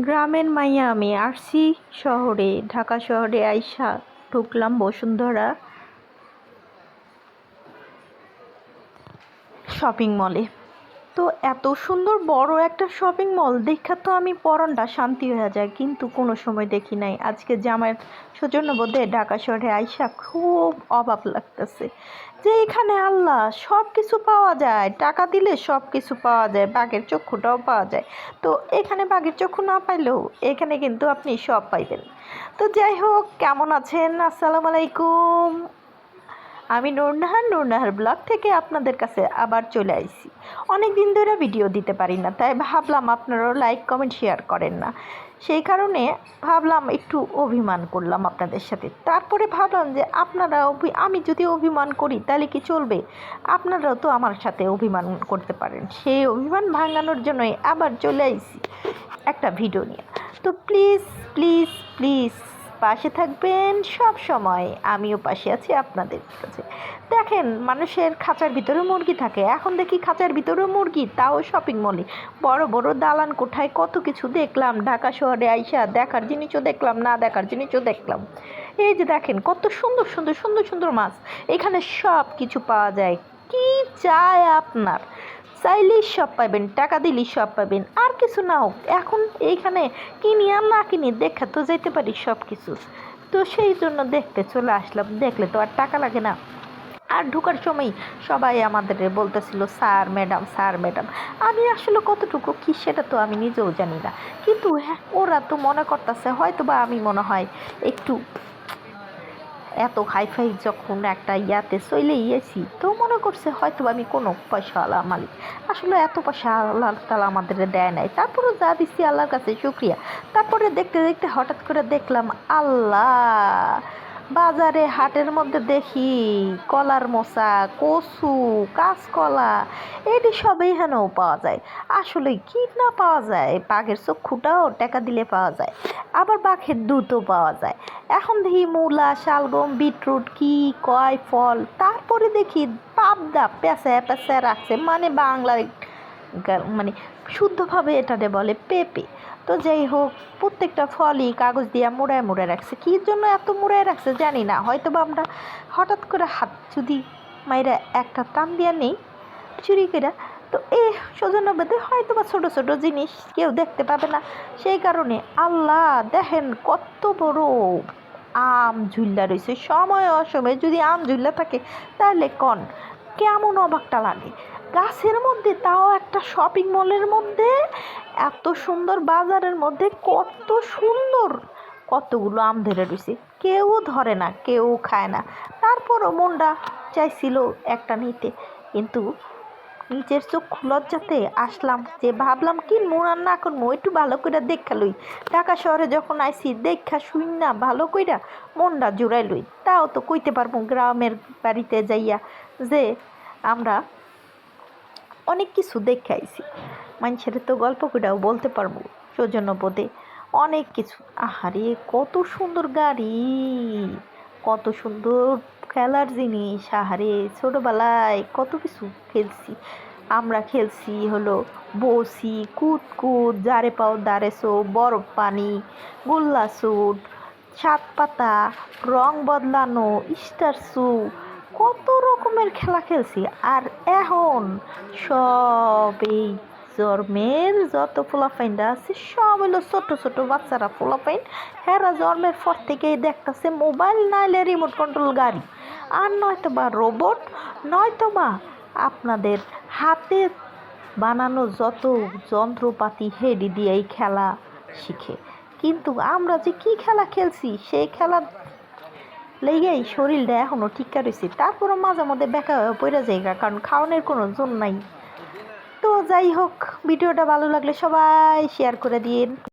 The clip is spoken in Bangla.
গ্রামের মাইয়া আমি আসছি শহরে, ঢাকা শহরে আইসা ঢুকলাম বসুন্ধরা শপিং মলে। তো এত সুন্দর বড় একটা শপিং মল দেখা তো আমি পরানটা শান্তি হয়ে যায়, কিন্তু কোনো সময় দেখি নাই। আজকে জামাইয়ের সৌজন্য বোধে ঢাকা শহরে আইসা খুব অভাব লাগতেছে যে এখানে আল্লাহ সব কিছু পাওয়া যায়, টাকা দিলে সব কিছু পাওয়া যায়, বাঘের চক্ষুটাও পাওয়া যায়। তো এখানে বাঘের চক্ষু না পাইলেও এখানে কিন্তু আপনি সব পাইবেন। তো যাই হোক, কেমন আছেন? আসসালামু আলাইকুম। আমি নূরনাহার ব্লগ থেকে আপনাদের কাছে আবার চলে আইছি। অনেক দিন ধরে ভিডিও দিতে পারি না, তাই ভাবলাম আপনারাও লাইক কমেন্ট শেয়ার করেন না, সেই কারণে ভাবলাম একটু অভিমান করলাম আপনাদের সাথে। তারপরে ভাবলাম যে আপনারা আমি যদি অভিমান করি তাহলে কি চলবে? আপনারাও তো আমার সাথে অভিমান করতে পারেন। সেই অভিমান ভাঙানোর জন্যই আবার চলে আইছি একটা ভিডিও নিয়ে। তো প্লিজ প্লিজ প্লিজ পাশে থাকবেন সব সময়, আমিও পাশে আছি আপনাদের কাছে। দেখেন, মানুষের খাঁচার ভিতরে মুরগি থাকে, এখন দেখি খাঁচার ভিতরেও মুরগি, তাও শপিং মলে। বড় বড় দালান কোঠায় কত কিছু দেখলাম, ঢাকা শহরে আইসা দেখার জিনিসও দেখলাম, না দেখার জিনিসও দেখলাম। এই যে দেখেন কত সুন্দর সুন্দর সুন্দর সুন্দর মাছ, এখানে সব কিছু পাওয়া যায়। কি চাই আপনার, চাইলেই সব পাবেন, টাকা দিলেই সব পাবেন। আর কিছু না হোক, এখন এইখানে কিনি আর না কিনি দেখা তো যেতে পারি সব কিছু। তো সেই জন্য দেখতে চলে আসলাম, দেখলে তো আর টাকা লাগে না। আর ঢোকার সময় সবাই আমাদের বলতেছিল স্যার ম্যাডাম স্যার ম্যাডাম। আমি আসলে কতটুকু কি সেটা তো আমি নিজেও জানি না, কিন্তু হ্যাঁ, ওরা তো মনে করতেছে হয়তো বা আমি মনে হয় একটু এত হাইফাই যখন একটা ইয়াতে চলে গিয়েছি, তো মনে করছে হয়তো আমি কোনো পয়সাওয়ালা মালিক। আসলে এত পয়সা আল্লাহ তালা আমাদের দেয় নাই, তারপরে যা দিচ্ছি আল্লাহর কাছে শুক্রিয়া। তারপরে দেখতে দেখতে হঠাৎ করে দেখলাম আল্লাহ, বাজারে হাটের মধ্যে দেখি কলার মোচা, কচু, কাঁচকলা, এটি সবই হেনও পাওয়া যায়। আসলে কি না পাওয়া যায়, বাঘের চক্ষুটাও টাকা দিলে পাওয়া যায়, আবার বাঘের দুধও পাওয়া যায়। এখন দেখি মূলা, শালগম, বিটরুট, কি কয় ফল, তারপরে দেখি পাবদা পেঁচা পেঁচা রাখছে, মানে বাংলায় মানে শুদ্ধভাবে এটাতে বলে পেঁপে। তো যাই হোক, প্রত্যেকটা ফলই কাগজ দিয়ে মুড়ায় মুড়ায় রাখছে। কী জন্য এত মুড়ায় রাখছে জানি না, হয়তো বা আমরা হঠাৎ করে হাত যদি মাইরা একটা টান দিয়া নেই চুরি করে, তো এই সৌজন্য বেঁধে হয়তো বা ছোটো ছোটো জিনিস কেউ দেখতে পাবে না, সেই কারণে। আল্লাহ দেখেন কত বড় আম ঝুল্লা রয়েছে, সময় অসময়ে যদি আম ঝুল্লা থাকে তাহলে কন কেমন অবাকটা লাগে। গাছের মধ্যে, তাও একটা শপিং মলের মধ্যে, এত সুন্দর বাজারের মধ্যে কত সুন্দর কতগুলো আম ধরে রয়েছে, কেউ ধরে না, কেউ খায় না। তারপরও মনটা চাইছিল একটা নিতে, কিন্তু নিজের চোখ লজ্জাতে আসলাম, যে ভাবলাম কি মোড়ার না এখন একটু ভালো করে দেখা লই। ঢাকা শহরে যখন আইসি দেখা শুই না ভালো কইরা মনটা জুড়াই লই, তাও তো কইতে পারবো গ্রামের বাড়িতে যাইয়া যে আমরা অনেক কিছু দেখে আইছি। মানুষের তো গল্প কইরাও বলতে পারবো সৌজন্য বোধে অনেক কিছু। আহারে কত সুন্দর গাড়ি, কত সুন্দর খেলার জিনিস। আহারে ছোটোবেলায় কত কিছু খেলছি আমরা, খেলছি হলো বসি, কুতকুত, জারে পাও দাঁড়ে সো, বরফ পানি, গোল্লা স্যুট, সাত পাতা, রং বদলানো, স্টার শু, কত রকমের খেলা খেলছি। আর এখন সব এই জন্মের যত পোলাপাইনরা আছে সব হলো ছোট ছোট বাচ্চারা পোলাপাইন, হেরা জন্মের পর থেকেই দেখতেছে মোবাইল, নাইলে রিমোট কন্ট্রোল গাড়ি, আর নয়তো বা রোবট, নয়তো বা আপনাদের হাতে বানানো যত যন্ত্রপাতি হেডি দিয়েই খেলা শিখে। কিন্তু আমরা যে কি খেলা খেলছি, সেই খেলা লেগেই শরীরটা এখনও ঠিকঠাক রয়েছে, তারপরও মাঝে মধ্যে বেঁকা হয়ে পড়ে যায়, কারণ খাওয়ানোর কোনো জোর নাই। তো যাই হোক, ভিডিওটা ভালো লাগলে সবাই শেয়ার করে দিন।